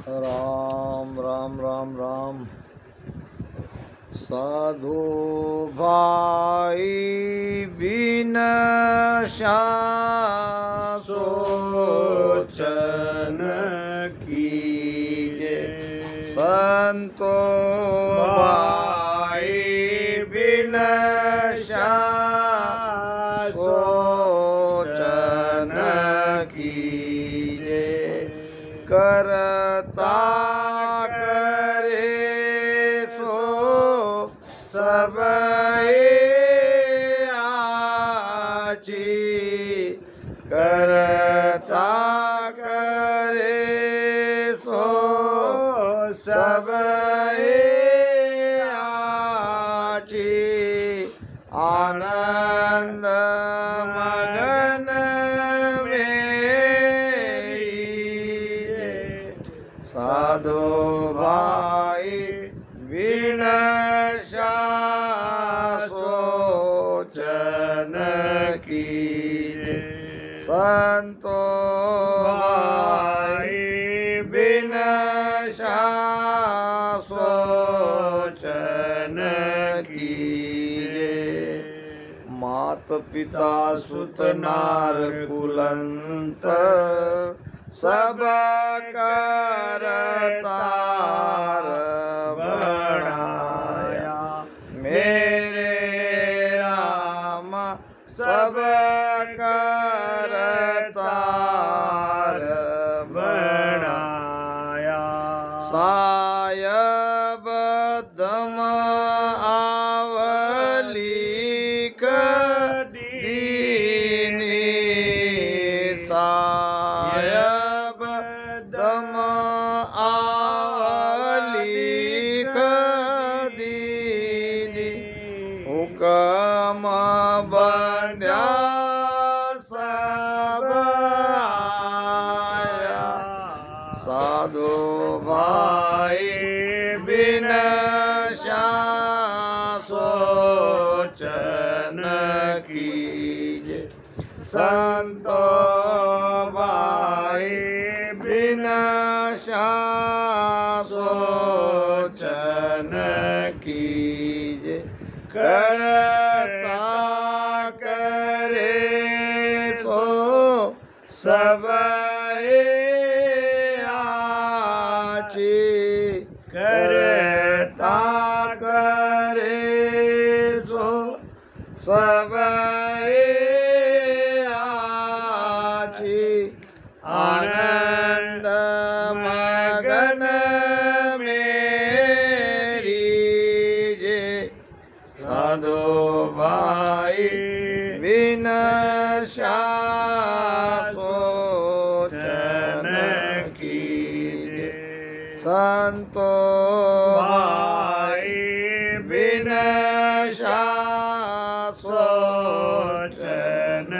राम राम राम राम। साधु भाई बिन सोचन कीजे, संतो भाई बिन सोचन कीजे, करता करे सो सब आची, करता करे सो सब आची, आनंद मगन साधु भाई बिन सोचन कीजे, संतो भाई बिन सोचन कीजे। मात पिता सुत नार कुलंत, सब करतार बनाया, मेरे राम सब करतार बनाया। सायब दम आवलिक दीनी, सायब दम आवलिक दीनी, हुकम बंध्या सब आया। साधु भाई बिन सोचन कीजे, संतो भाई बिन सोचन कीजे, करता करे सो सब आची, करता करे सो सब आची, आनंद मगन मेरी जे, साधु भाई बिन सोचन कीजे, संतो भाई बिन सोचन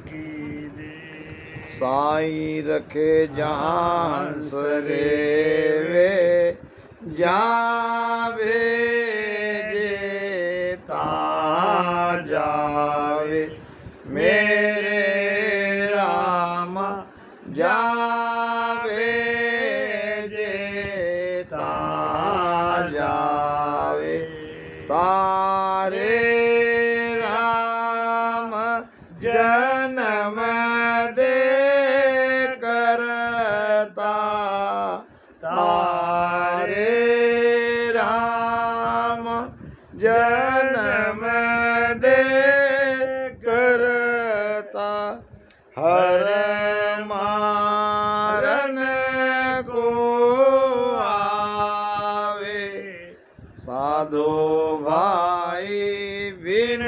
कीजे। साईं रखे जहां सरेवे, जावे जेता जावे, मेरे राम जावे जेता जावे, तारे राम जन्म दे करता, तारे राम जन्म दे करता, हर मारन को आवे। साधु भाई बिन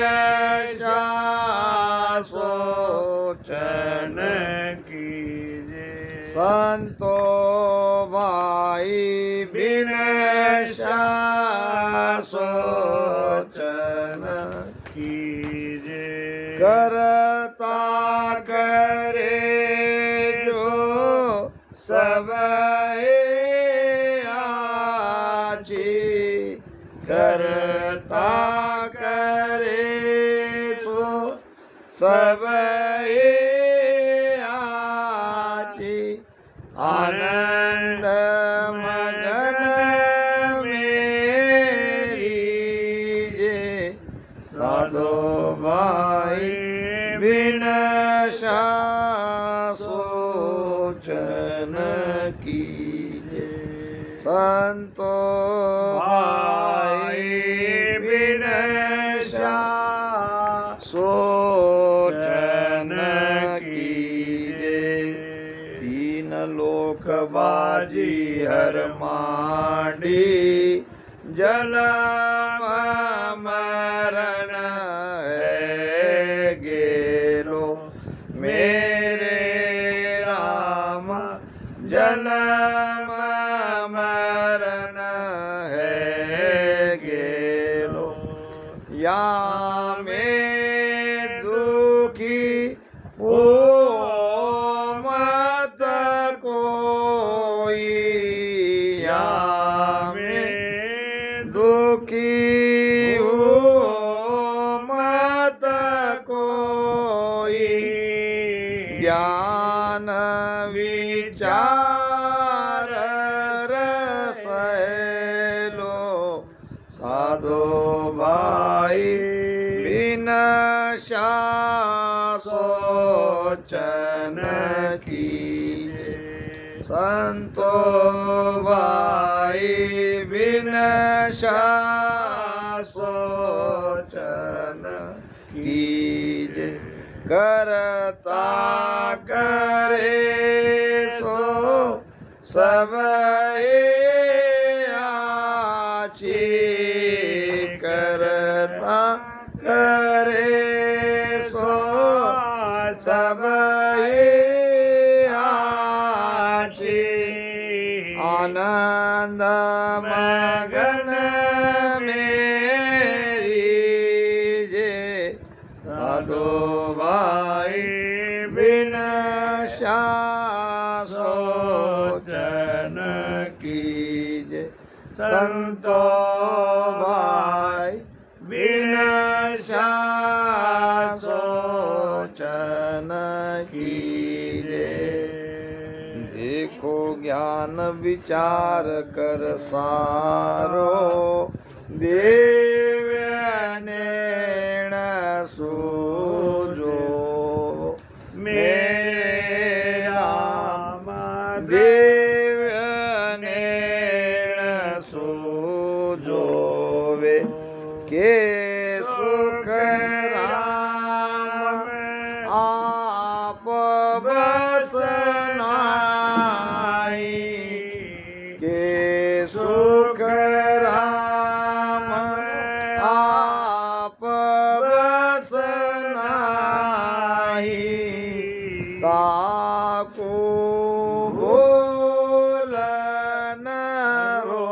सोचन कीजे, संतो भाई बिन सोचन कीजे, करता करे जो सब आची, करता करे सो सब आची, आनंद मगन मेरी जे साधो भाई बिन सोचन कीजे संतो भाई बिन सोचन कीजे तीन लोक बाजी हर मांडी जन्म मरण है गेलो मेरे राम जन्म मरण है गेलो या में दुखी हो मत कोई या में दुखी हो मत कोई ज्ञान विचार रसलो साधो भाई बिन सोचन कीजे संतो भाई बिन सोचन कीजे करता करे सो सब आची करता करे सो सब आची आनंद मगन मेरी जे साधो भाई बिन सोचन कीजे संतो भाई बिन सोचन कीजे देखो ज्ञान विचार कर सारो देव्यनेण सूजो मेरे राम देव्यनेण सूजो वे के सुख राम आप बसनाई के सुख राम आप बसनाई ताको बोलन रो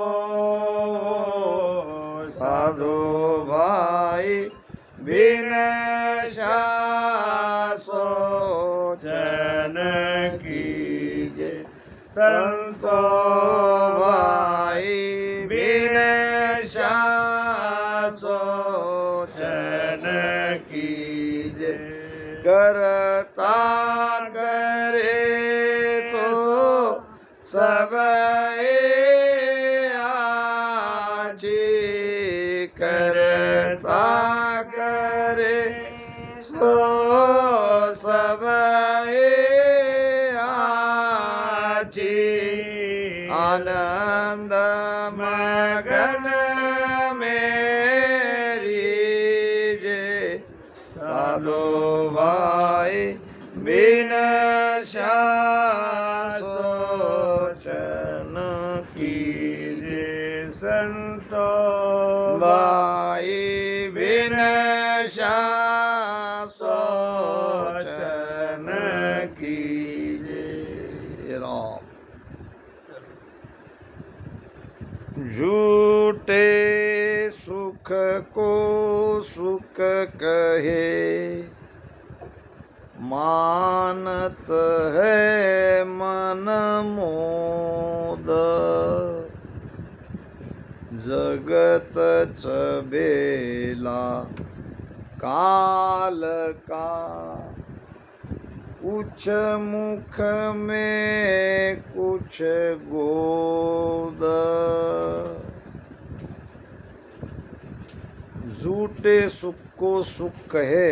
साधो भाई बिन सोचन कीजे संतो भाई बिन सोचन कीजे करता करे सो सब आची करता करे सो सब आची आनंद मगन मेरी जे साधो भाई बिन सोचन कीजे संतो भाई बिन सोचन कीजे राम झूठे सुख को सुख कहे मानत है मन मोद जगत चबेला काल का कुछ मुख में कुछ गोद। झूठे सुख को सुख कहे।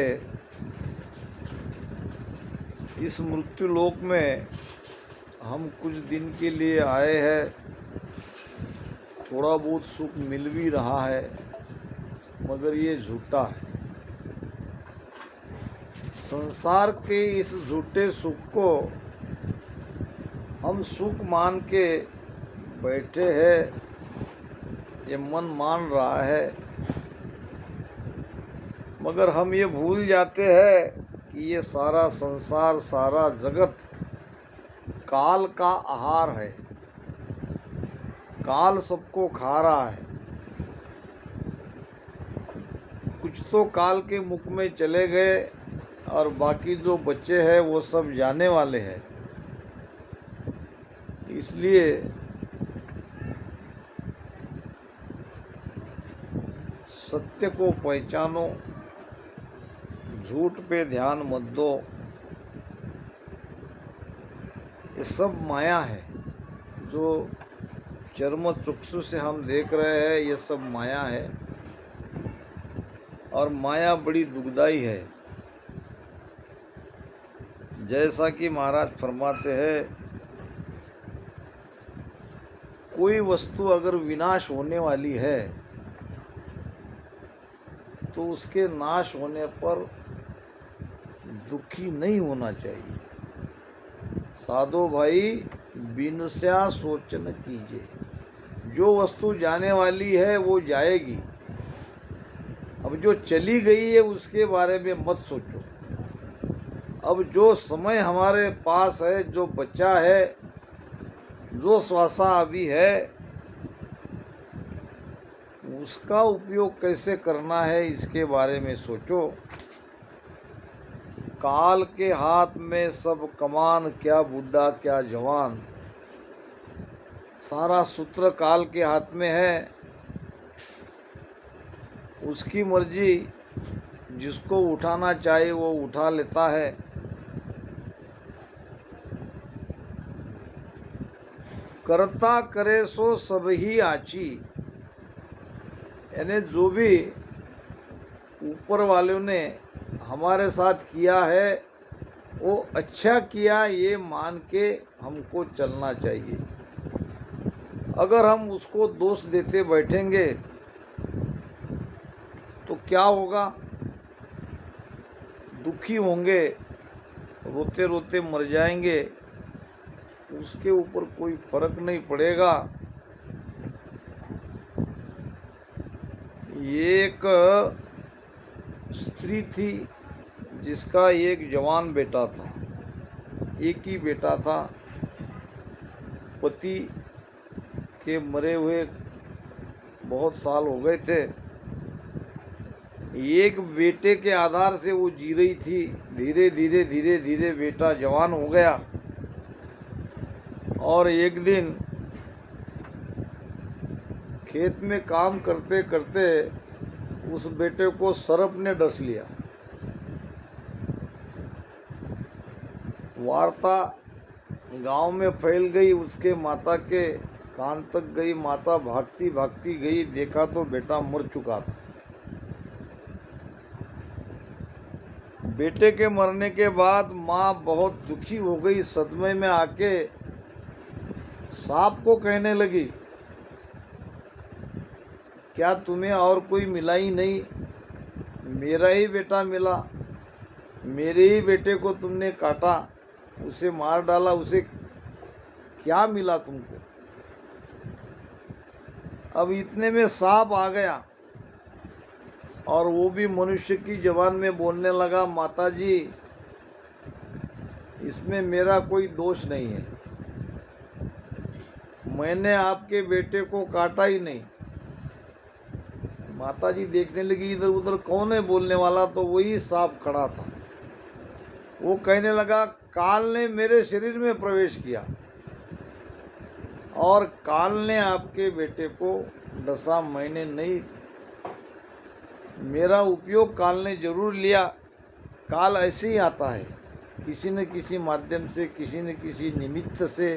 इस मृत्यु लोक में हम कुछ दिन के लिए आए हैं, थोड़ा बहुत सुख मिल भी रहा है, मगर ये झूठा है। संसार के इस झूठे सुख को हम सुख मान के बैठे हैं, ये मन मान रहा है, मगर हम ये भूल जाते हैं कि ये सारा संसार, सारा जगत काल का आहार है। काल सबको खा रहा है। कुछ तो काल के मुख में चले गए और बाकी जो बच्चे हैं वो सब जाने वाले हैं। इसलिए सत्य को पहचानो, झूठ पे ध्यान मत दो। ये सब माया है, जो चर्म चक्षु से हम देख रहे हैं, ये सब माया है। और माया बड़ी दुखदाई है। जैसा कि महाराज फरमाते हैं, कोई वस्तु अगर विनाश होने वाली है तो उसके नाश होने पर दुखी नहीं होना चाहिए। साधो भाई बिनस्या सोचन कीजिए। जो वस्तु जाने वाली है वो जाएगी। अब जो चली गई है उसके बारे में मत सोचो। अब जो समय हमारे पास है, जो बचा है, जो श्वासा अभी है, उसका उपयोग कैसे करना है इसके बारे में सोचो। काल के हाथ में सब कमान, क्या बूढ़ा क्या जवान। सारा सूत्र काल के हाथ में है। उसकी मर्जी, जिसको उठाना चाहे वो उठा लेता है। करता करे सो सब ही आची। यानी जो भी ऊपर वालों ने हमारे साथ किया है वो अच्छा किया, ये मान के हमको चलना चाहिए। अगर हम उसको दोष देते बैठेंगे तो क्या होगा? दुखी होंगे, रोते रोते मर जाएंगे। उसके ऊपर कोई फर्क नहीं पड़ेगा। एक स्त्री थी जिसका एक जवान बेटा था, एक ही बेटा था। पति के मरे हुए बहुत साल हो गए थे। एक बेटे के आधार से वो जी रही थी। धीरे धीरे धीरे धीरे बेटा जवान हो गया और एक दिन खेत में काम करते करते उस बेटे को सर्प ने डस लिया। वार्ता गांव में फैल गई, उसके माता के कान तक गई। माता भागती भागती गई, देखा तो बेटा मर चुका था। बेटे के मरने के बाद माँ बहुत दुखी हो गई। सदमे में आके सांप को कहने लगी, क्या तुम्हें और कोई मिला ही नहीं? मेरा ही बेटा मिला। मेरे ही बेटे को तुमने काटा, उसे मार डाला, उसे क्या मिला तुमको? अब इतने में सांप आ गया और वो भी मनुष्य की जबान में बोलने लगा, माता जी इसमें मेरा कोई दोष नहीं है। मैंने आपके बेटे को काटा ही नहीं। माता जी देखने लगी इधर उधर, कौन है बोलने वाला? तो वही सांप खड़ा था। वो कहने लगा, काल ने मेरे शरीर में प्रवेश किया और काल ने आपके बेटे को डसा, मैंने नहीं। मेरा उपयोग काल ने जरूर लिया। काल ऐसे ही आता है, किसी न किसी माध्यम से, किसी न किसी निमित्त से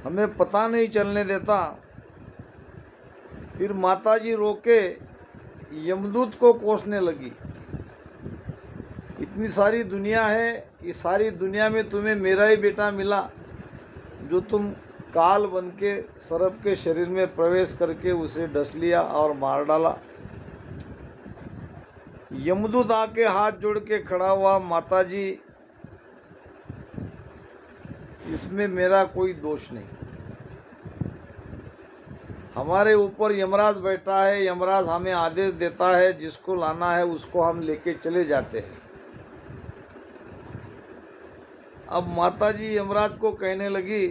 हमें पता नहीं चलने देता। फिर माताजी रोके यमदूत को कोसने लगी, इतनी सारी दुनिया है, इस सारी दुनिया में तुम्हें मेरा ही बेटा मिला जो तुम काल बन के सर्प के शरीर में प्रवेश करके उसे डस लिया और मार डाला। यमदूत आके हाथ जोड़ के खड़ा हुआ, माताजी इसमें मेरा कोई दोष नहीं, हमारे ऊपर यमराज बैठा है, यमराज हमें आदेश देता है, जिसको लाना है उसको हम लेके चले जाते हैं। अब माताजी यमराज को कहने लगी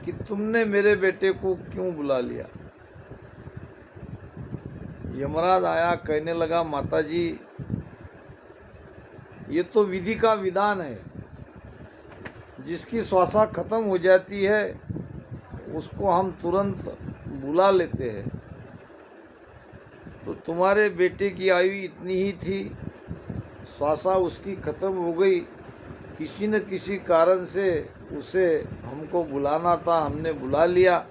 कि तुमने मेरे बेटे को क्यों बुला लिया। यमराज आया, कहने लगा माताजी ये तो विधि का विधान है, जिसकी श्वासा खत्म हो जाती है उसको हम तुरंत बुला लेते हैं। तो तुम्हारे बेटे की आयु इतनी ही थी, श्वासा उसकी खत्म हो गई, किसी न किसी कारण से उसे हमको बुलाना था, हमने बुला लिया।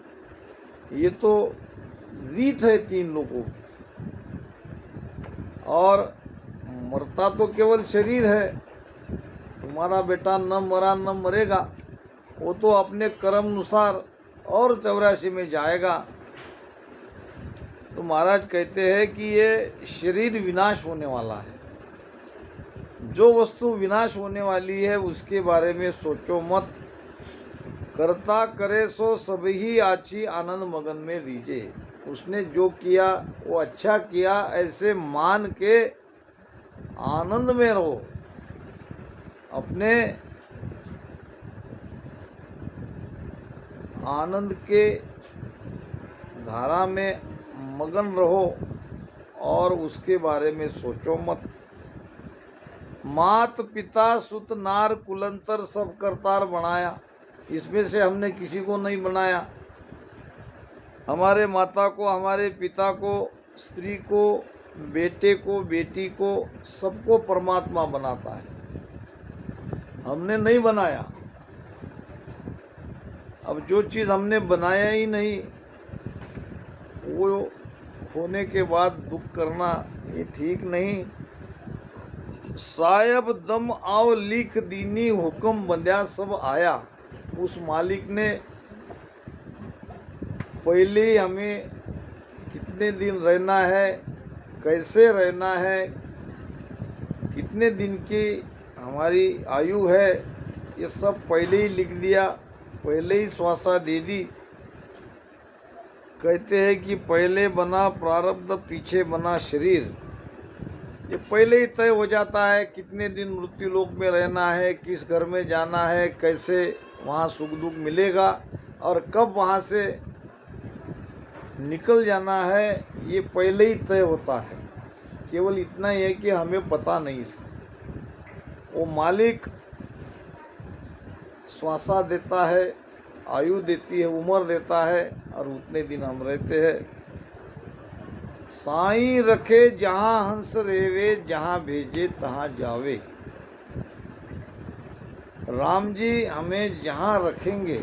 ये तो रीत है 3 लोगों की, और मरता तो केवल शरीर है। तुम्हारा बेटा न मरा न मरेगा, वो तो अपने कर्म अनुसार और 84 में जाएगा। तो महाराज कहते हैं कि ये शरीर विनाश होने वाला है, जो वस्तु विनाश होने वाली है उसके बारे में सोचो मत, करता करे सो सभी आची आनंद मगन में रीझे। उसने जो किया वो अच्छा किया ऐसे मान के आनंद में रहो, अपने आनंद के धारा में मगन रहो और उसके बारे में सोचो मत। मात पिता सुत नार कुलंतर सब करतार बनाया, इसमें से हमने किसी को नहीं बनाया। हमारे माता को, हमारे पिता को, स्त्री को, बेटे को, बेटी को, सबको परमात्मा बनाता है, हमने नहीं बनाया। अब जो चीज़ हमने बनाया ही नहीं वो होने के बाद दुख करना ये ठीक नहीं। सायब दम आओ लिख दीनी हुक्म बंध्या सब आया। उस मालिक ने पहले ही हमें कितने दिन रहना है, कैसे रहना है, कितने दिन की हमारी आयु है, ये सब पहले ही लिख दिया, पहले ही श्वासा दे दी। कहते हैं कि पहले बना प्रारब्ध पीछे बना शरीर, ये पहले ही तय हो जाता है कितने दिन मृत्यु लोक में रहना है, किस घर में जाना है, कैसे वहाँ सुख दुख मिलेगा और कब वहाँ से निकल जाना है, ये पहले ही तय होता है। केवल इतना ही है कि हमें पता नहीं। वो मालिक श्वासा देता है, आयु देती है, उम्र देता है और उतने दिन हम रहते हैं। साईं रखे जहाँ हंस रेवे, जहाँ भेजे तहाँ जावे। राम जी हमें जहाँ रखेंगे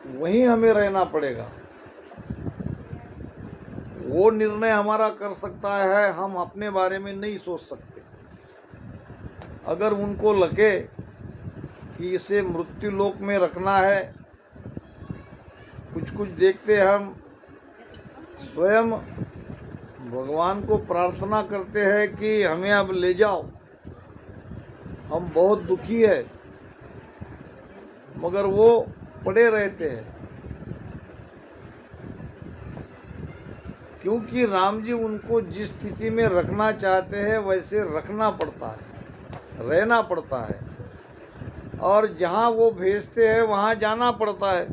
वहीं हमें रहना पड़ेगा। वो निर्णय हमारा कर सकता है, हम अपने बारे में नहीं सोच सकते। अगर उनको लगे कि इसे मृत्यु लोक में रखना है, कुछ कुछ देखते हम स्वयं भगवान को प्रार्थना करते हैं कि हमें अब ले जाओ, हम बहुत दुखी है, मगर वो पड़े रहते हैं क्योंकि राम जी उनको जिस स्थिति में रखना चाहते हैं वैसे रखना पड़ता है, रहना पड़ता है, और जहाँ वो भेजते हैं वहाँ जाना पड़ता है।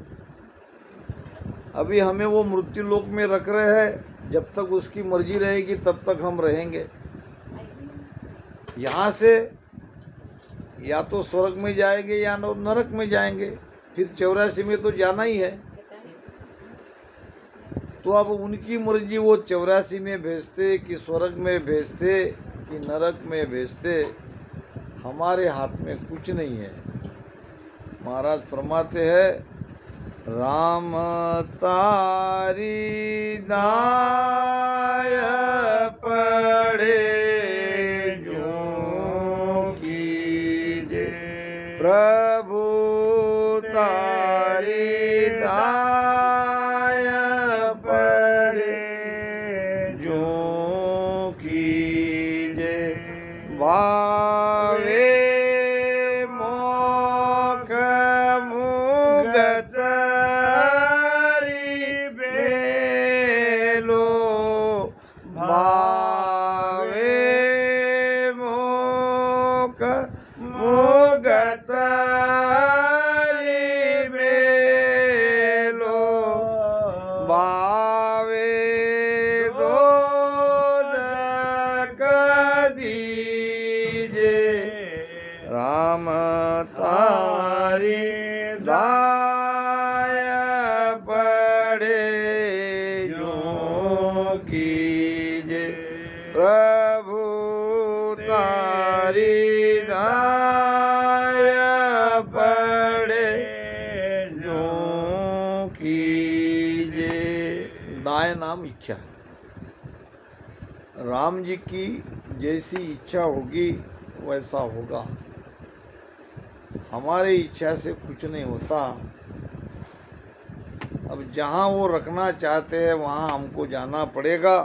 अभी हमें वो मृत्यु लोक में रख रहे हैं, जब तक उसकी मर्जी रहेगी तब तक हम रहेंगे। यहाँ से या तो स्वर्ग में जाएंगे या नरक में जाएंगे, फिर 84 में तो जाना ही है। तो अब उनकी मर्जी, वो 84 में भेजते कि स्वर्ग में भेजते कि नरक में भेजते, हमारे हाथ में कुछ नहीं है। महाराज फरमाते हैं, राम तारी दाय पड़े जो कीजे, प्रभु तारी दाय पड़े जो कीजे, भावे मोख मुगत बेलो, भावे मोख मुगत बेलो, भावे दोदक दीजे, राम तारी दाय पड़े जो कीजे, प्रभु तारी दाय पड़े जो कीजे। दाय नाम इच्छा है। राम जी की जैसी इच्छा होगी वैसा होगा। हमारी इच्छा से कुछ नहीं होता। अब जहाँ वो रखना चाहते हैं वहाँ हमको जाना पड़ेगा।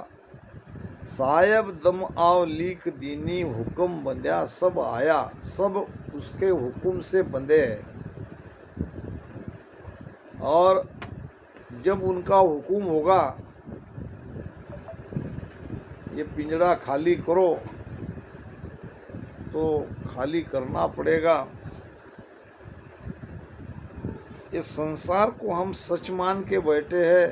साहिब दम आव लीक दीनी, हुक्म बंध्या सब आया, सब उसके हुक्म से बंधे हैं। और जब उनका हुक्म होगा ये पिंजड़ा खाली करो, तो खाली करना पड़ेगा। इस संसार को हम सच मान के बैठे हैं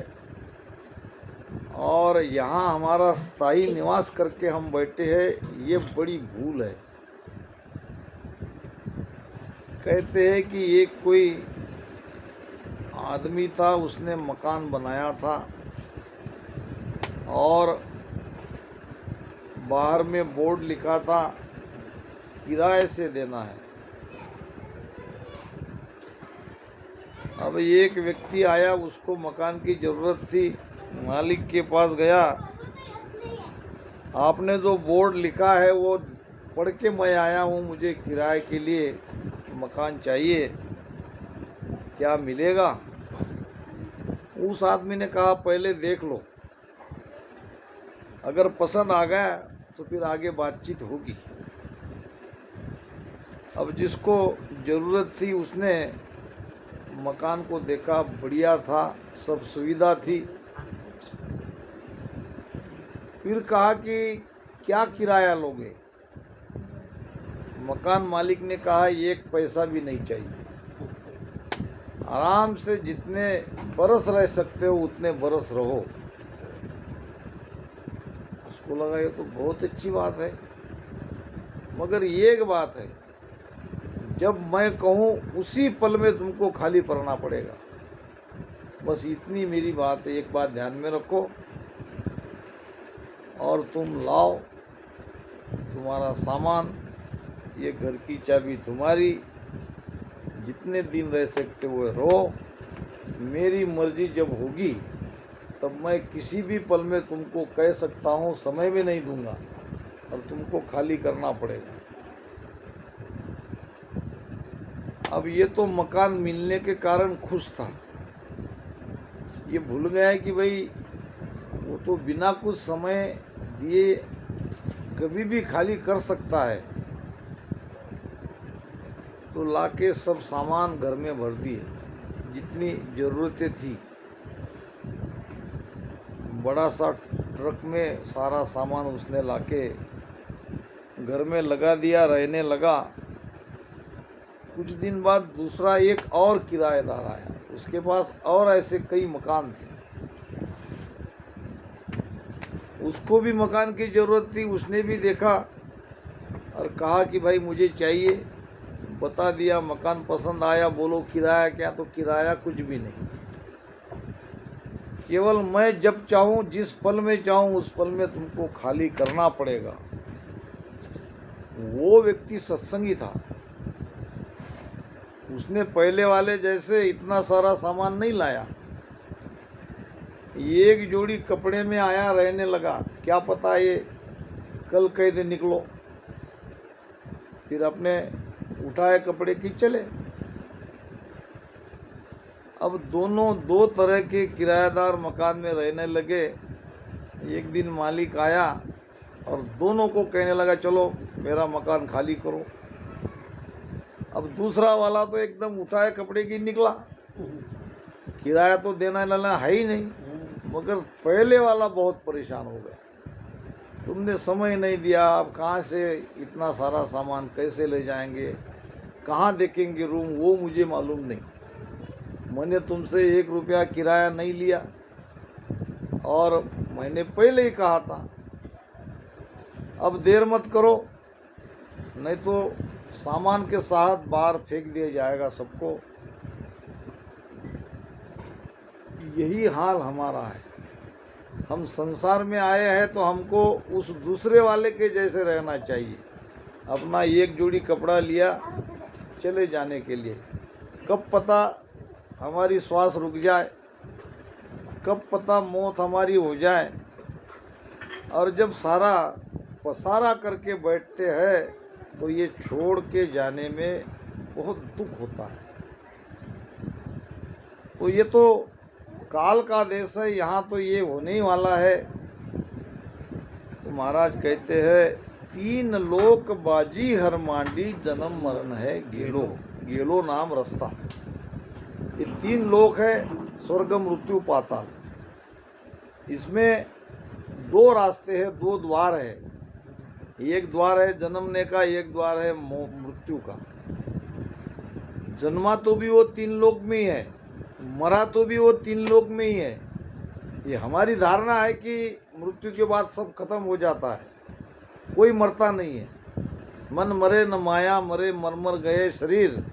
और यहाँ हमारा स्थायी निवास करके हम बैठे हैं, ये बड़ी भूल है। कहते हैं कि एक कोई आदमी था, उसने मकान बनाया था और बाहर में बोर्ड लिखा था किराए से देना है। अब एक व्यक्ति आया, उसको मकान की ज़रूरत थी, मालिक के पास गया, आपने जो बोर्ड लिखा है वो पढ़ के मैं आया हूँ, मुझे किराए के लिए मकान चाहिए, क्या मिलेगा? उस आदमी ने कहा पहले देख लो, अगर पसंद आ गया तो फिर आगे बातचीत होगी। अब जिसको ज़रूरत थी उसने मकान को देखा, बढ़िया था, सब सुविधा थी। फिर कहा कि क्या किराया लोगे? मकान मालिक ने कहा एक पैसा भी नहीं चाहिए, आराम से जितने बरस रह सकते हो उतने बरस रहो। उसको लगा ये तो बहुत अच्छी बात है, मगर एक बात है, जब मैं कहूँ उसी पल में तुमको खाली करना पड़ेगा। बस इतनी मेरी बात है, एक बात ध्यान में रखो और तुम लाओ तुम्हारा सामान, ये घर की चाबी तुम्हारी, जितने दिन रह सकते हो रहो। मेरी मर्जी जब होगी तब मैं किसी भी पल में तुमको कह सकता हूँ, समय भी नहीं दूंगा और तुमको खाली करना पड़ेगा। अब ये तो मकान मिलने के कारण खुश था, ये भूल गया है कि भाई वो तो बिना कुछ समय दिए कभी भी खाली कर सकता है। तो लाके सब सामान घर में भर दिए, जितनी ज़रूरतें थी। बड़ा सा ट्रक में सारा सामान उसने लाके घर में लगा दिया, रहने लगा। कुछ दिन बाद दूसरा एक और किराएदार आया, उसके पास और ऐसे कई मकान थे, उसको भी मकान की ज़रूरत थी। उसने भी देखा और कहा कि भाई मुझे चाहिए, बता दिया, मकान पसंद आया, बोलो किराया क्या? तो किराया कुछ भी नहीं, केवल मैं जब चाहूँ, जिस पल में चाहूँ उस पल में तुमको खाली करना पड़ेगा। वो व्यक्ति सत्संगी था, उसने पहले वाले जैसे इतना सारा सामान नहीं लाया। एक जोड़ी कपड़े में आया, रहने लगा, क्या पता ये कल कह दे निकलो। फिर अपने उठाए कपड़े की चले। अब दोनों दो तरह के किराएदार मकान में रहने लगे। एक दिन मालिक आया और दोनों को कहने लगा चलो मेरा मकान खाली करो। अब दूसरा वाला तो एकदम उठाए कपड़े की निकला, किराया तो देना लेना है ही नहीं, मगर पहले वाला बहुत परेशान हो गया। तुमने समय नहीं दिया, अब कहाँ से इतना सारा सामान कैसे ले जाएंगे, कहाँ देखेंगे रूम, वो मुझे मालूम नहीं। मैंने तुमसे 1 रुपया किराया नहीं लिया और मैंने पहले ही कहा था। अब देर मत करो, नहीं तो सामान के साथ बाहर फेंक दिया जाएगा सबको। यही हाल हमारा है। हम संसार में आए हैं तो हमको उस दूसरे वाले के जैसे रहना चाहिए। अपना एक जोड़ी कपड़ा लिया चले जाने के लिए, कब पता हमारी श्वास रुक जाए, कब पता मौत हमारी हो जाए। और जब सारा पसारा करके बैठते हैं तो ये छोड़ के जाने में बहुत दुख होता है। तो ये तो काल का देश है, यहाँ तो ये होने ही वाला है। तो महाराज कहते हैं 3 लोक बाजी हर मांडी, जन्म मरण है गेलो। गेलो नाम रास्ता। ये 3 लोक है, स्वर्ग मृत्यु पाताल। इसमें 2 रास्ते हैं, 2 द्वार है। एक द्वार है जन्मने का, एक द्वार है मृत्यु का। जन्मा तो भी वो 3 लोक में ही है, मरा तो भी वो 3 लोक में ही है। ये हमारी धारणा है कि मृत्यु के बाद सब खत्म हो जाता है, कोई मरता नहीं है। मन मरे न माया मरे, मर मर गए शरीर,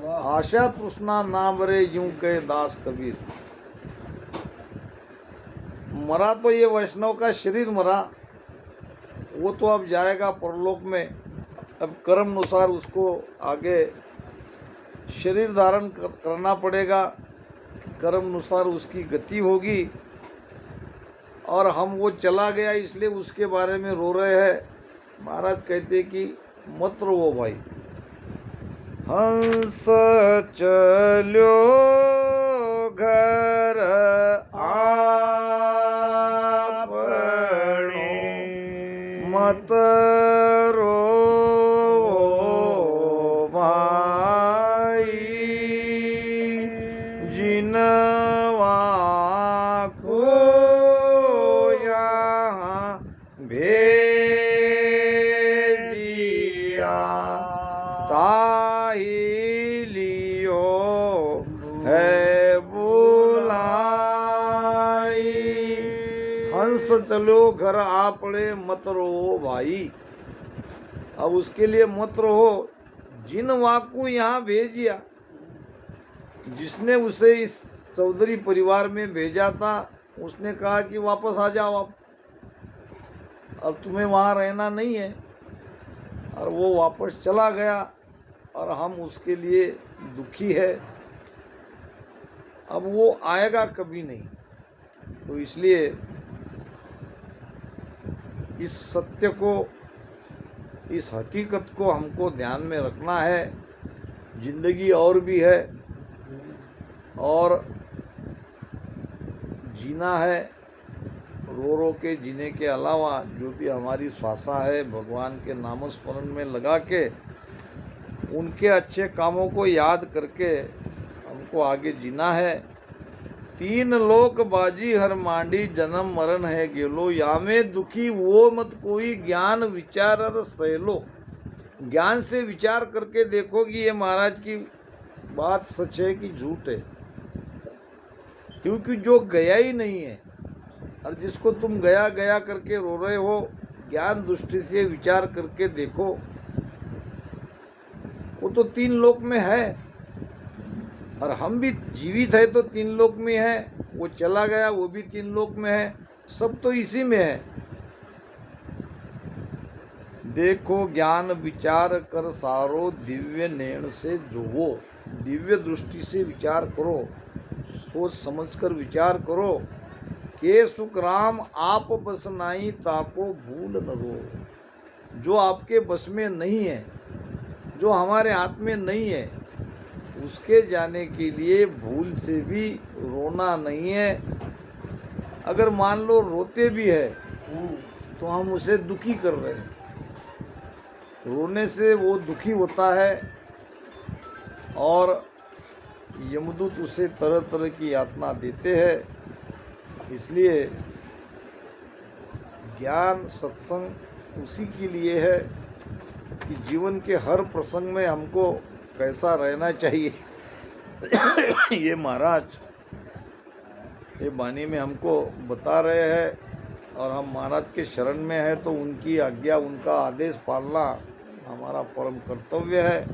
आशा तृष्णा ना मरे, यूं कहे दास कबीर। मरा तो ये वैष्णव का शरीर मरा, वो तो अब जाएगा परलोक में। अब कर्म अनुसार उसको आगे शरीर धारण करना पड़ेगा, कर्म अनुसार उसकी गति होगी। और हम वो चला गया इसलिए उसके बारे में रो रहे हैं। महाराज कहते कि मत रो भाई। हंस चलो घर आपने, मत रो भाई, जिनवा को यहाँ भेजिया, ताही लियो है बुलाई। हंस चलो घर आपने, मत रो भाई। अब उसके लिए मत रहो, जिन वाकू यहाँ भेजिया, जिसने उसे इस चौधरी परिवार में भेजा था, उसने कहा कि वापस आ जाओ, अब तुम्हें वहाँ रहना नहीं है। और वो वापस चला गया और हम उसके लिए दुखी है। अब वो आएगा कभी नहीं। तो इसलिए इस सत्य को, इस हकीकत को हमको ध्यान में रखना है। जिंदगी और भी है और जीना है। रो रो के जीने के अलावा जो भी हमारी श्वासा है, भगवान के नामस्मरण में लगा के, उनके अच्छे कामों को याद करके हमको आगे जीना है। 3 लोक बाजी हर मांडी, जन्म मरण है गेलो। यामे दुखी वो मत कोई, ज्ञान विचार और सहलो। ज्ञान से विचार करके देखो कि ये महाराज की बात सच है कि झूठ है। क्योंकि जो गया ही नहीं है और जिसको तुम गया गया करके रो रहे हो, ज्ञान दृष्टि से विचार करके देखो, वो तो 3 लोक में है। और हम भी जीवित है तो 3 लोक में है, वो चला गया वो भी 3 लोक में है, सब तो इसी में है। देखो ज्ञान विचार कर सारो, दिव्य नैण से जोवो। दिव्य दृष्टि से विचार करो, सोच समझकर विचार करो। के सुख राम आप बस नाई, ताको भूल न रो। जो आपके बस में नहीं है, जो हमारे हाथ में नहीं है, उसके जाने के लिए भूल से भी रोना नहीं है। अगर मान लो रोते भी है तो हम उसे दुखी कर रहे हैं। रोने से वो दुखी होता है और यमदूत उसे तरह तरह की यातना देते हैं। इसलिए ज्ञान सत्संग उसी के लिए है कि जीवन के हर प्रसंग में हमको कैसा रहना चाहिए ये महाराज ये वाणी में हमको बता रहे हैं। और हम महाराज के शरण में हैं तो उनकी आज्ञा, उनका आदेश पालना हमारा परम कर्तव्य है।